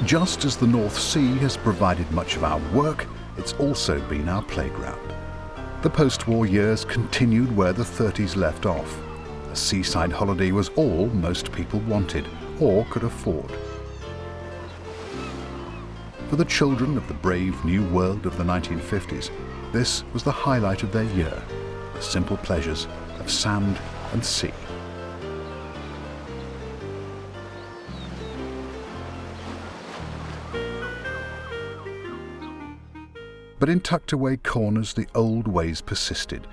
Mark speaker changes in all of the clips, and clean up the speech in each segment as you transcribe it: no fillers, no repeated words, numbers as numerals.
Speaker 1: Just as the North Sea has provided much of our work, it's also been our playground. The post-war years continued where the 30s left off. A seaside holiday was all most people wanted or could afford. For the children of the brave new world of the 1950s, this was the highlight of their year, the simple pleasures of sand and sea. But in tucked-away corners, the old ways persisted.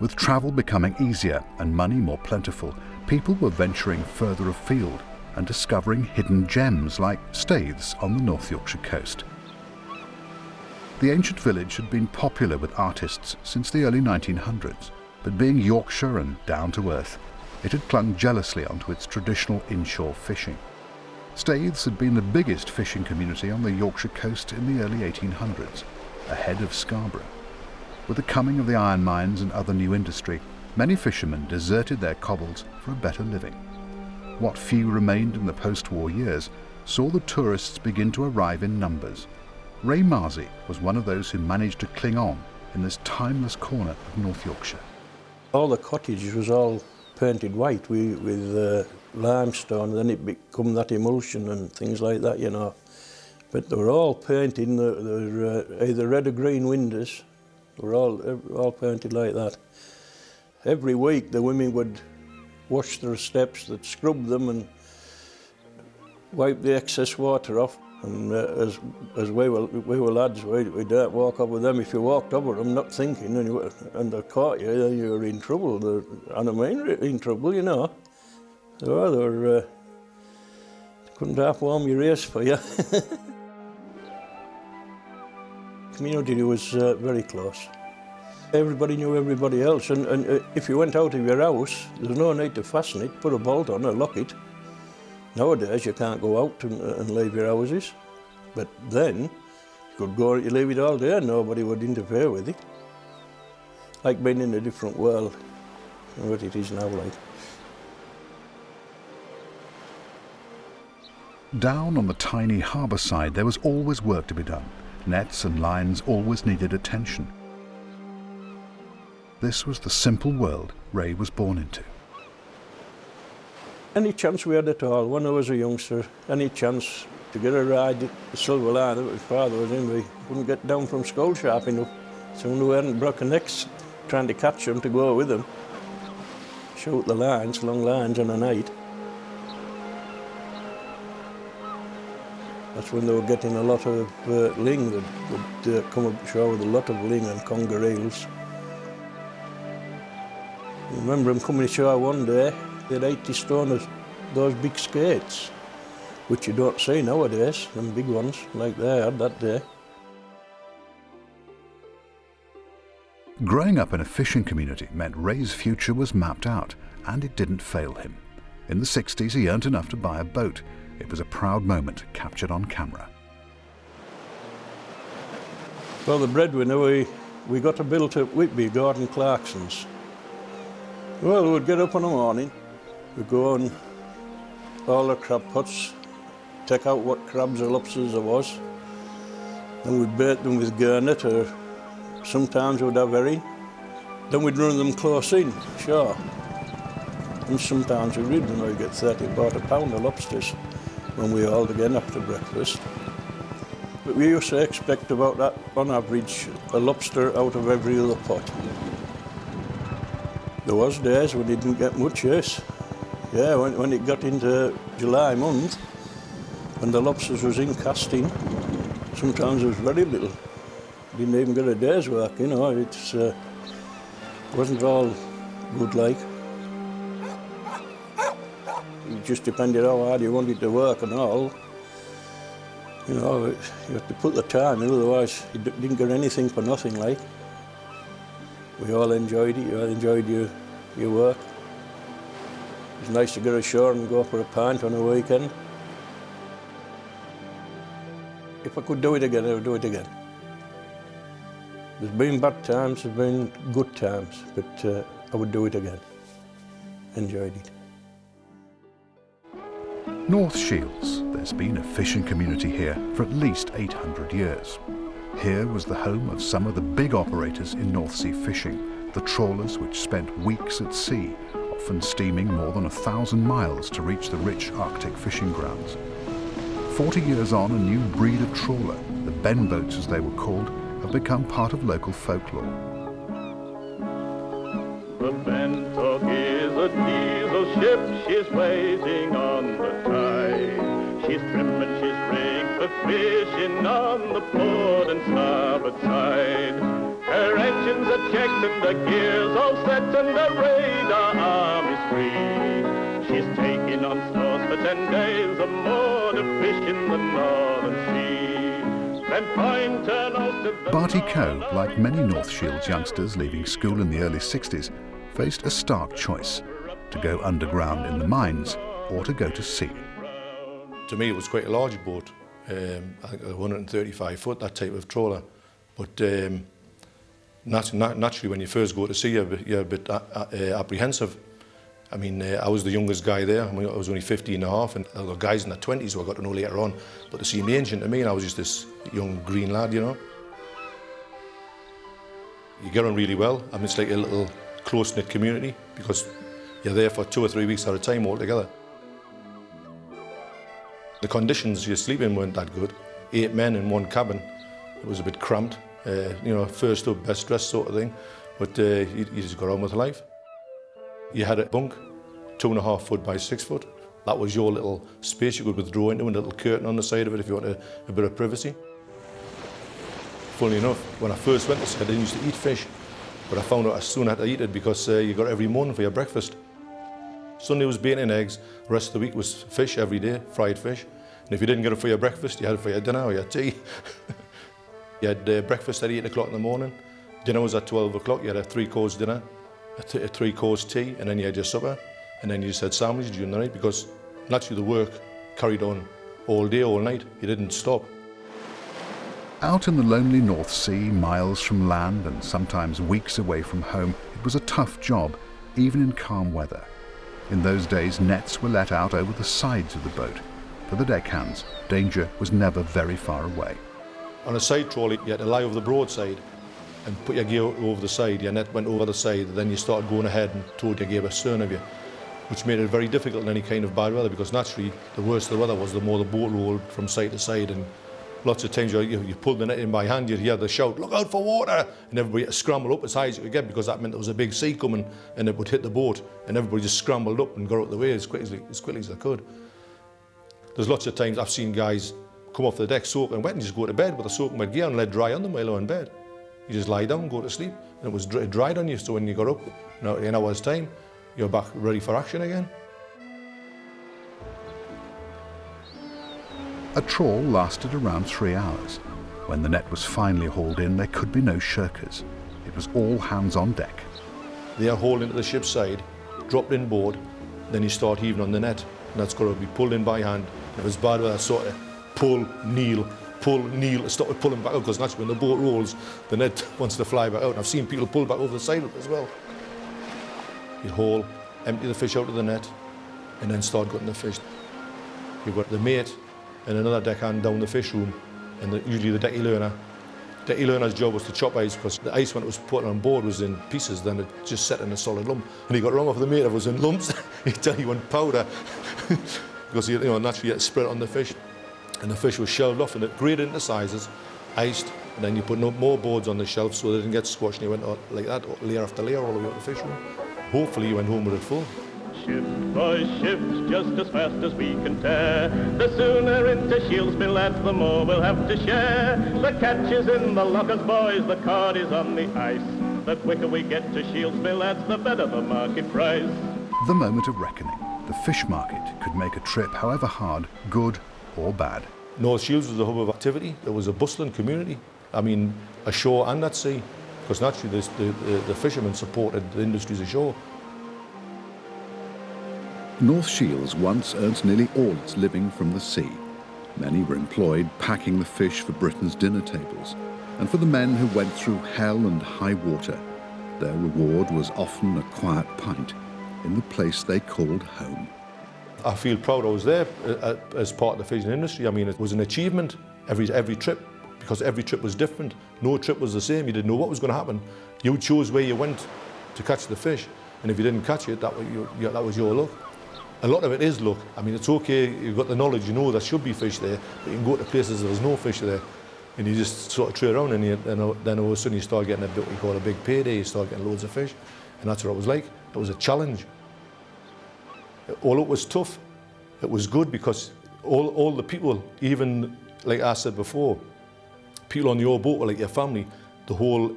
Speaker 1: With travel becoming easier and money more plentiful, people were venturing further afield and discovering hidden gems like Staithes on the North Yorkshire coast. The ancient village had been popular with artists since the early 1900s, but being Yorkshire and down-to-earth, it had clung jealously onto its traditional inshore fishing. Staithes had been the biggest fishing community on the Yorkshire coast in the early 1800s, ahead of Scarborough. With the coming of the iron mines and other new industry, many fishermen deserted their Cobles for a better living. What few remained in the post-war years saw the tourists begin to arrive in numbers. Ray Marzie was one of those who managed to cling on in this timeless corner of North Yorkshire.
Speaker 2: All the cottage was all painted white with limestone, then it became that emulsion and things like that, you know. But they were all painted, they were either red or green windows. They were all painted like that. Every week the women would wash their steps, they'd scrub them and wipe the excess water off. And as we were lads, we don't walk over them. If you walked over them not thinking and they caught you, you were in trouble. And I mean in trouble, you know. They couldn't half warm your ears for you. Community was very close. Everybody knew everybody else, and if you went out of your house, there's no need to fasten it, put a bolt on or lock it. Nowadays you can't go out and leave your houses, but then you could go, you leave it all there, nobody would interfere with it. Like being in a different world than what it is now like.
Speaker 1: Down on the tiny harbour side there was always work to be done. Nets and lines always needed attention. This was the simple world Ray was born into.
Speaker 2: Any chance we had at all, when I was a youngster, any chance to get a ride at the Silverline that my father was in, we couldn't get down from school sharp enough. So when we hadn't broken necks trying to catch them to go with them, shoot the lines, long lines on a night. That's when they were getting a lot of ling. They'd come up shore with a lot of ling and conger eels. I remember them coming ashore one day, they had 80 stone of those big skates, which you don't see nowadays, them big ones like they had that day.
Speaker 1: Growing up in a fishing community meant Ray's future was mapped out, and it didn't fail him. In the 60s he earned enough to buy a boat. It was a proud moment captured on camera.
Speaker 2: Well, the breadwinner, we got a bill to Whitby, Gordon Clarkson's. Well, we'd get up in the morning, we'd go and all the crab pots, take out what crabs or lobsters there was, then we'd bait them with gurnet, or sometimes we'd have herring. Then we'd run them close in, sure. And sometimes we did, when we'd get 30 about a pound of lobsters when we hauled again after breakfast. But we used to expect about that, on average, a lobster out of every other pot. There was days we didn't get much, yes. Yeah, when it got into July month, when the lobsters was in casting, sometimes there was very little. Didn't even get a day's work, you know. It wasn't all good like. It just depended how hard you wanted to work and all. You know, you had to put the time in, otherwise you didn't get anything for nothing like. We all enjoyed it, you all enjoyed your work. It was nice to get ashore and go for a pint on a weekend. If I could do it again, I would do it again. There's been bad times, there's been good times, but I would do it again. Enjoyed it.
Speaker 1: North Shields, there's There's been a fishing community here for at least 800 years. Here was the home of some of the big operators in North Sea fishing, the trawlers which spent weeks at sea, often steaming more than 1,000 miles to reach the rich Arctic fishing grounds. 40 years on, a new breed of trawler, the ben boats as they were called, have become part of local folklore.
Speaker 3: The Bentock is a diesel ship, she's waiting on the tide. She's trim and she's rigged for fishing on the port and starboard side. Her engines are checked and the gears all set and the radar arm is free. She's taking on stores for 10 days or more to fish in the Northern Sea. Then point her nose to the
Speaker 1: Barty Coe, like many North Shields youngsters leaving school in the early 60s, faced a stark choice: to go underground in the mines or to go to sea.
Speaker 4: To me, it was quite a large boat, I think 135 foot, that type of trawler. But naturally, when you first go to sea, you're a bit apprehensive. I mean, I was the youngest guy there. I was only 15 and a half, and there were guys in their 20s who I got to know later on. But they seemed ancient to me, and I was just this young green lad, you know. You get on really well. I mean, it's like a little close-knit community because you're there for 2 or 3 weeks at a time all together. The conditions you sleep in weren't that good. 8 men in one cabin. It was a bit cramped. You know, first up, best dressed sort of thing. But you just got on with life. You had a bunk, 2.5 foot by 6 foot. That was your little space you could withdraw into, and a little curtain on the side of it if you wanted a bit of privacy. Funnily enough, when I first went to sea, I didn't used to eat fish. But I found out I soon had to eat it because you got it every morning for your breakfast. Sunday was bacon and eggs, the rest of the week was fish every day, fried fish. And if you didn't get it for your breakfast, you had it for your dinner or your tea. You had breakfast at 8 o'clock in the morning, dinner was at 12 o'clock, you had a 3-course dinner, a 3-course tea, and then you had your supper, and then you just had sandwiches during the night because naturally the work carried on all day, all night, you didn't stop.
Speaker 1: Out in the lonely North Sea, miles from land and sometimes weeks away from home, it was a tough job, even in calm weather. In those days, nets were let out over the sides of the boat. For the deckhands, danger was never very far away.
Speaker 4: On a side trawler, you had to lie over the broadside and put your gear over the side. Your net went over the side, then you started going ahead and towed your gear astern of you, which made it very difficult in any kind of bad weather because naturally, the worse the weather was, the more the boat rolled from side to side. And lots of times you pulled the net in by hand, you'd hear the shout, "Look out for water!" And everybody had to scramble up as high as you could get because that meant there was a big sea coming and it would hit the boat, and everybody just scrambled up and got out of the way as quickly as they could. There's lots of times I've seen guys come off the deck soaking wet and just go to bed with a soaking wet gear and let dry on them while they're in bed. You just lie down, go to sleep, and it dried on you, so when you got up in an hour's time, you're back ready for action again.
Speaker 1: A trawl lasted around 3 hours. When the net was finally hauled in, there could be no shirkers. It was all hands on deck.
Speaker 4: They are hauled into the ship's side, dropped in board, then you start heaving on the net, and that's got to be pulled in by hand. If it's bad weather, sort of pull, kneel, stop it pulling back out, because naturally when the boat rolls, the net wants to fly back out. And I've seen people pull back over the side of it as well. You haul, empty the fish out of the net, and then start gutting the fish. You've got the mate and another deckhand down the fish room, and usually the decky learner. Decky learner's job was to chop ice, because the ice when it was put on board was in pieces, then it just set in a solid lump. And he got wrong off the mate, it was in lumps. He'd tell you went powder, because naturally you had to spread it on the fish. And the fish was shelved off and it graded into sizes, iced, and then you put more boards on the shelf so they didn't get squashed, and you went out like that, layer after layer, all the way up the fish room. Hopefully you went home with it full.
Speaker 3: Shift by shift, just as fast as we can tear. The sooner into Shields, me lads, the more we'll have to share. The catch is in the lockers, boys, the card is on the ice. The quicker we get to Shields, me lads, the better the market price.
Speaker 1: The moment of reckoning. The fish market could make a trip, however hard, good or bad.
Speaker 4: North Shields was a hub of activity. There was a bustling community. I mean, ashore and at sea, because naturally the fishermen supported the industries ashore.
Speaker 1: North Shields once earned nearly all its living from the sea. Many were employed packing the fish for Britain's dinner tables. And for the men who went through hell and high water, their reward was often a quiet pint in the place they called home.
Speaker 4: I feel proud I was there as part of the fishing industry. I mean, it was an achievement every trip, because every trip was different. No trip was the same. You didn't know what was going to happen. You chose where you went to catch the fish, and if you didn't catch it, that was your luck. A lot of it is luck. I mean, it's okay, you've got the knowledge, you know there should be fish there, but you can go to places there's no fish there, and you just sort of trail around, and then all of a sudden you start getting what you call a big payday, you start getting loads of fish, and that's what it was like. It was a challenge. Although it was tough, it was good, because all the people, even like I said before, people on your boat were like your family. The whole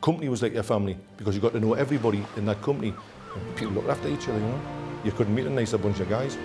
Speaker 4: company was like your family, because you got to know everybody in that company, and people looked after each other, you know. You couldn't meet a nicer bunch of guys.